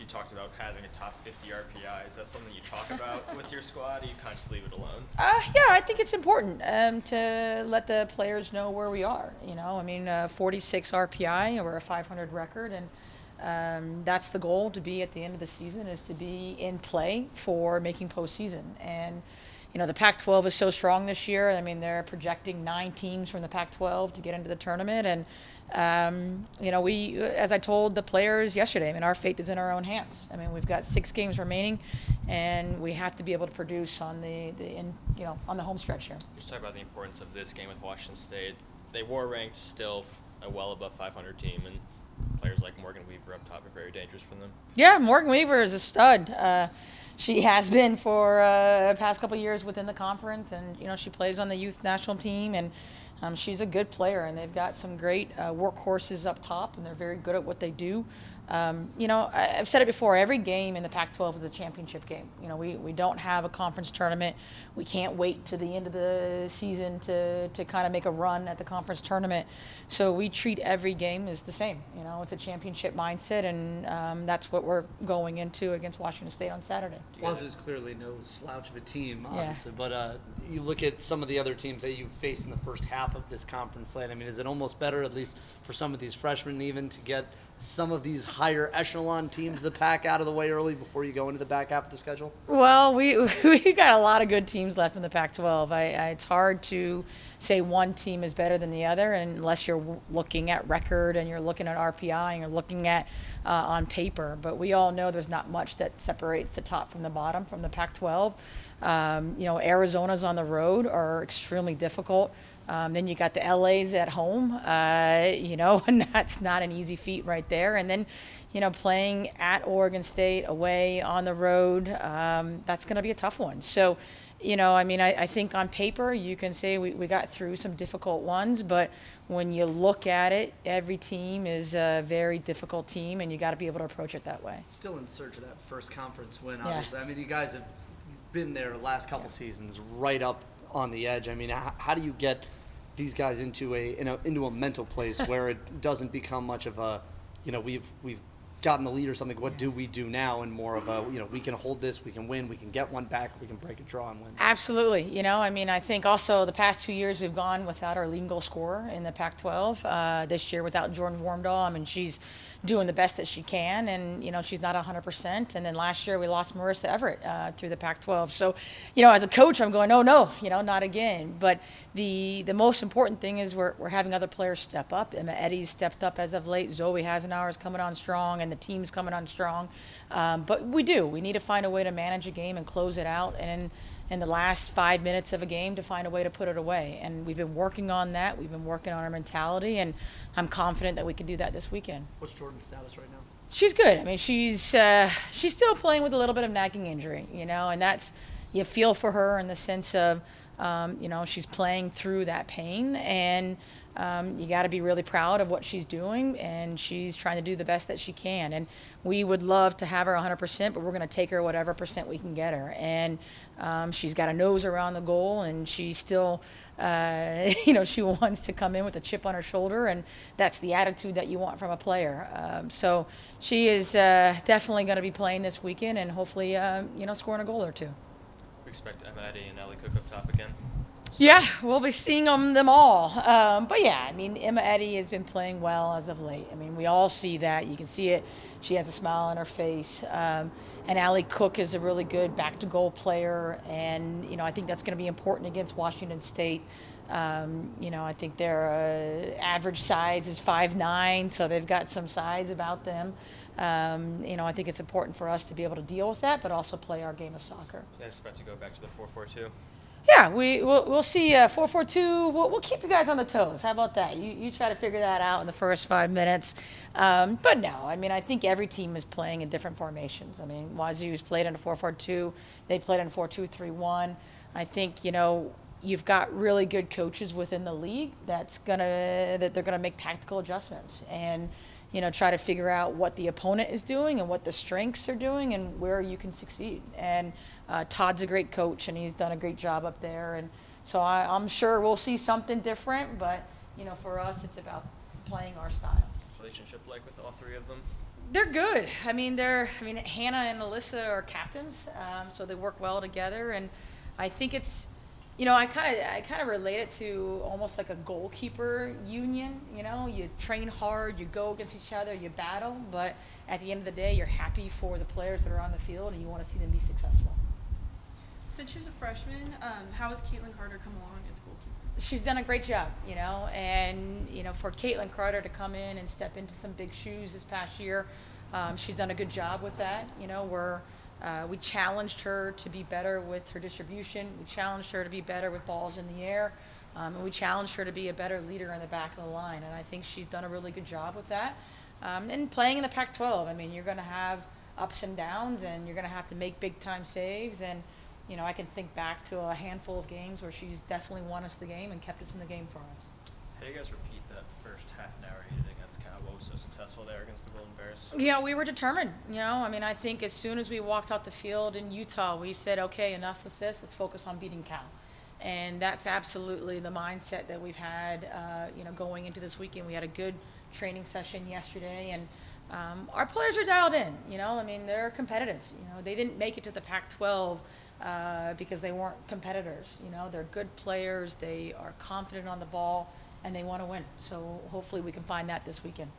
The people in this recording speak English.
you talked about having a top 50 RPI. Is that something you talk about with your squad, or you kind of just leave it alone? Yeah, I think it's important to let the players know where we are. 46 RPI, we're a 500 record, and that's the goal, to be at the end of the season, is to be in play for making postseason. And the Pac-12 is so strong this year. I mean, they're projecting 9 teams from the Pac-12 to get into the tournament. And, as I told the players yesterday, I mean, our fate is in our own hands. I mean, we've got 6 games remaining, and we have to be able to produce on on the home stretch here. Just talk about the importance of this game with Washington State. They were ranked still a well above 500 team, and players like Morgan Weaver up top are very dangerous for them. Yeah, Morgan Weaver is a stud. She has been for the past couple of years within the conference, and she plays on the youth national team, and she's a good player. And they've got some great workhorses up top, and they're very good at what they do. I've said it before. Every game in the Pac-12 is a championship game. We don't have a conference tournament. We can't wait to the end of the season to kind of make a run at the conference tournament. So we treat every game as the same. It's a championship mindset, and that's what we're going into against Washington State on Saturday. Waz is clearly no slouch of a team, obviously, but you look at some of the other teams that you've faced in the first half of this conference slate. I mean, is it almost better, at least for some of these freshmen, even to get some of these higher echelon teams of the pack out of the way early before you go into the back half of the schedule? Well, we got a lot of good teams left in the Pac-12. It's hard to say one team is better than the other unless you're looking at record and you're looking at RPI and you're looking at on paper. But we all know there's not much that separates the top from the bottom from the Pac-12. Arizona's on the road are extremely difficult. Then you got the LAs at home, and that's not an easy feat right there. And then, playing at Oregon State, away, on the road, that's going to be a tough one. So, I think on paper you can say we got through some difficult ones, but when you look at it, every team is a very difficult team, and you got to be able to approach it that way. Still in search of that first conference win, obviously. Yeah. I mean, you guys have been there the last couple seasons, right up on the edge. I mean, how do you get these guys into a mental place where it doesn't become much of a, we've gotten the lead or something, what do we do now, and more of a, we can hold this, we can win, we can get one back, we can break a draw and win. Absolutely. I think also the past 2 years we've gone without our leading goal scorer in the Pac-12. This year without Jordan Warmdahl. I mean, she's doing the best that she can, and she's not 100%. And then last year we lost Marissa Everett through the Pac-12. So, as a coach, I'm going, oh no, not again. But the most important thing is we're having other players step up. Emma Eddy's stepped up as of late. Zoe Hasenauer is coming on strong, and the team's coming on strong. But we need to find a way to manage a game and close it out, and in the last 5 minutes of a game to find a way to put it away. And we've been working on that. We've been working on our mentality, and I'm confident that we can do that this weekend. What's Jordan's status right now? She's good. I mean, she's still playing with a little bit of nagging injury, and that's, you feel for her in the sense of, she's playing through that pain, and you got to be really proud of what she's doing, and she's trying to do the best that she can. And we would love to have her 100%, but we're going to take her whatever percent we can get her. And she's got a nose around the goal, and she's still, she wants to come in with a chip on her shoulder, and that's the attitude that you want from a player. So she is definitely going to be playing this weekend, and hopefully, scoring a goal or two. We expect Emma Eddy and Ellie Cook up top again. Yeah, we'll be seeing them all. But yeah, I mean, Emma Eddy has been playing well as of late. I mean, we all see that. You can see it. She has a smile on her face. And Allie Cook is a really good back-to-goal player. And, I think that's going to be important against Washington State. I think their average size is 5'9", so they've got some size about them. I think it's important for us to be able to deal with that, but also play our game of soccer. I expect to go back to the 4-4-2. Yeah, we'll see 4-4-2. We'll keep you guys on the toes. How about that? You try to figure that out in the first 5 minutes. But no, I mean, I think every team is playing in different formations. I mean, Wazoo's played in a 4-4-2. They played in a 4-2-3-1. I think, you've got really good coaches within the league that they're gonna make tactical adjustments and try to figure out what the opponent is doing and what the strengths are doing and where you can succeed. And Todd's a great coach, and he's done a great job up there. And so I'm sure we'll see something different, but for us, it's about playing our style. Relationship like with all three of them? They're good. Hannah and Alyssa are captains, so they work well together. And I think it's, I kind of relate it to almost like a goalkeeper union. You train hard, you go against each other, you battle, but at the end of the day, you're happy for the players that are on the field, and you want to see them be successful. Since she's a freshman, how has Caitlin Carter come along as goalkeeper? She's done a great job, and for Caitlin Carter to come in and step into some big shoes this past year, she's done a good job with that. We challenged her to be better with her distribution. We challenged her to be better with balls in the air, and we challenged her to be a better leader in the back of the line. And I think she's done a really good job with that. And playing in the Pac-12, you're going to have ups and downs, and you're going to have to make big time saves. And I can think back to a handful of games where she's definitely won us the game and kept us in the game for us. How do you guys repeat that first half an hour? Do you think that's kind of what was so successful there against the Golden Bears? Yeah, we were determined. I think as soon as we walked out the field in Utah, we said, okay, enough with this. Let's focus on beating Cal. And that's absolutely the mindset that we've had, going into this weekend. We had a good training session yesterday, and our players are dialed in. They're competitive. They didn't make it to the Pac-12 because they weren't competitors. They're good players. They are confident on the ball, and they want to win. So hopefully we can find that this weekend.